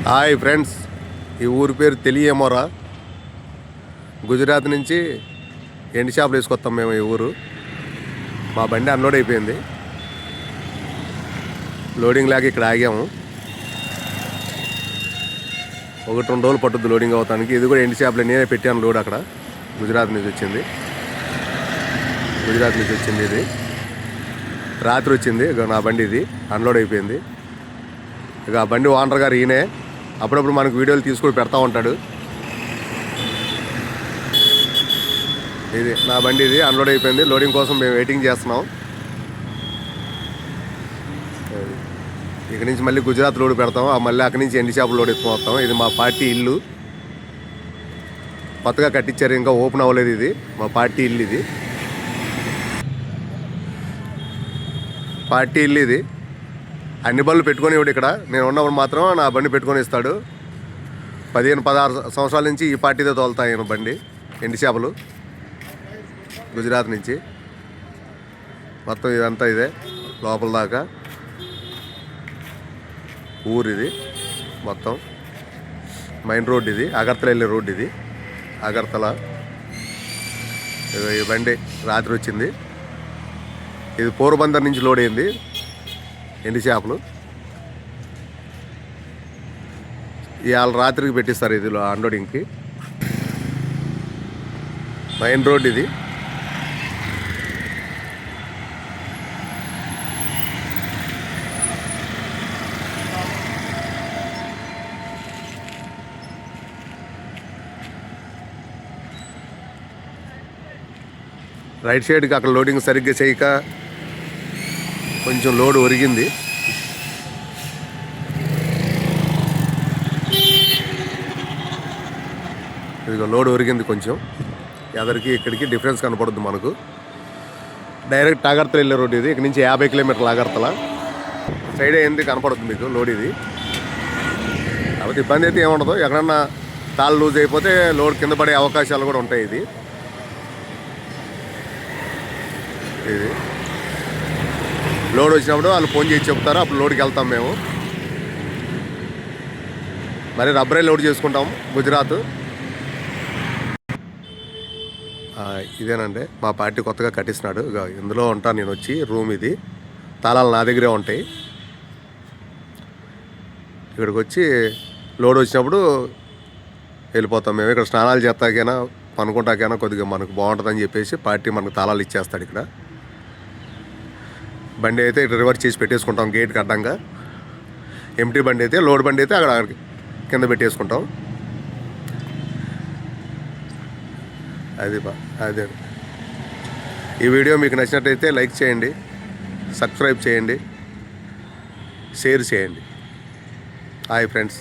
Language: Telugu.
హాయ్ ఫ్రెండ్స్, ఈ ఊరి పేరు తెలియేమోరా. గుజరాత్ నుంచి ఎండి షాపులు వేసుకొస్తాం మేము. ఈ ఊరు మా బండి అన్లోడ్ అయిపోయింది. లోడింగ్ లేక ఇక్కడ ఆగాము. 1-2 రోజులు పట్టుద్ది లోడింగ్ అవుతానికి. ఇది కూడా ఎండి షాపులో నేనే పెట్టాను లోడ్. అక్కడ గుజరాత్ నుంచి వచ్చింది. ఇది రాత్రి వచ్చింది. ఇక నా బండి ఇది అన్లోడ్ అయిపోయింది. ఇక ఆ బండి ఓనర్ గారు ఈయనే. అప్పుడప్పుడు మనకు వీడియోలు తీసుకొని పెడతా ఉంటాడు. ఇది నా బండి, ఇది అన్లోడ్ అయిపోయింది. లోడింగ్ కోసం మేము వెయిటింగ్ చేస్తున్నాం. ఇక్కడి నుంచి మళ్ళీ గుజరాత్ లోడ్ పెడతాం. మళ్ళీ అక్కడి నుంచి ఎండి షాపులు లోడ్ ఎత్తుకుపోతాం. ఇది మా పార్టీ ఇల్లు, కొత్తగా కట్టించారు, ఇంకా ఓపెన్ అవ్వలేదు. ఇది మా పార్టీ ఇల్లు. ఇది అన్ని బండ్లు పెట్టుకొని ఇవ్వడు. ఇక్కడ నేను ఉన్నప్పుడు మాత్రం నా బండి పెట్టుకొని ఇస్తాడు. 15-16 సంవత్సరాల నుంచి ఈ పార్టీతో తోలుతాను బండి. ఎండి చేపలు గుజరాత్ నుంచి మొత్తం ఇదంతా ఇదే లోపల దాకా ఊరు. ఇది మొత్తం మెయిన్ రోడ్. ఇది అగర్తల వెళ్ళే రోడ్. ఇది అగర్తల. ఈ బండి రాత్రి వచ్చింది. ఇది పోర్బందర్ నుంచి లోడ్ అయింది ఎండి చేపలు. ఇవాళ రాత్రికి పెట్టిస్తారు ఇది అన్లోడింగ్కి. మెయిన్ రోడ్ ఇది. రైట్ సైడ్కి అక్కడ లోడింగ్ సరిగ్గా చేయక కొంచెం లోడ్ ఒరిగింది. ఇదిగో లోడ్ ఒరిగింది కొంచెం. ఎదరికి ఇక్కడికి డిఫరెన్స్ కనపడుద్ది మనకు. డైరెక్ట్ అగర్తల వెళ్ళే రోడ్ ఇది. ఇక్కడ నుంచి 50 కిలోమీటర్ల అగర్తల సైడ్ అయింది కనపడుతుంది మీకు లోడ్. ఇది కాబట్టి ఇబ్బంది అయితే ఏముండదు. ఎక్కడన్నా తాళ్ళు లూజ్ అయిపోతే లోడ్ కింద పడే అవకాశాలు కూడా ఉంటాయి. ఇది లోడ్ వచ్చినప్పుడు వాళ్ళు ఫోన్ చేసి చెప్తారు, అప్పుడు లోడ్కి వెళ్తాం మేము. మరి రబ్బరే లోడ్ చేసుకుంటాం గుజరాత్. ఇదేనండి మా పార్టీ కొత్తగా కట్టిస్తున్నాడు. ఇక ఇందులో ఉంటాను నేను వచ్చి. రూమ్ ఇది. తాళాలు నా దగ్గరే ఉంటాయి. ఇక్కడికి వచ్చి లోడ్ వచ్చినప్పుడు వెళ్ళిపోతాం మేము. ఇక్కడ స్నానాలు చేస్తాకైనా పనుకుంటాకైనా కొద్దిగా మనకు బాగుంటుందని చెప్పేసి పార్టీ మనకు తాళాలు ఇచ్చేస్తాడు. ఇక్కడ బండి అయితే ఇక్కడ రివర్స్ చేసి పెట్టేసుకుంటాం గేట్కి అడ్డంగా. ఎంటీ బండి అయితే, లోడ్ బండి అయితే అక్కడ కింద పెట్టేసుకుంటాం. అదే ఈ వీడియో మీకు నచ్చినట్టయితే లైక్ చేయండి, సబ్స్క్రైబ్ చేయండి, షేర్ చేయండి. Hi friends.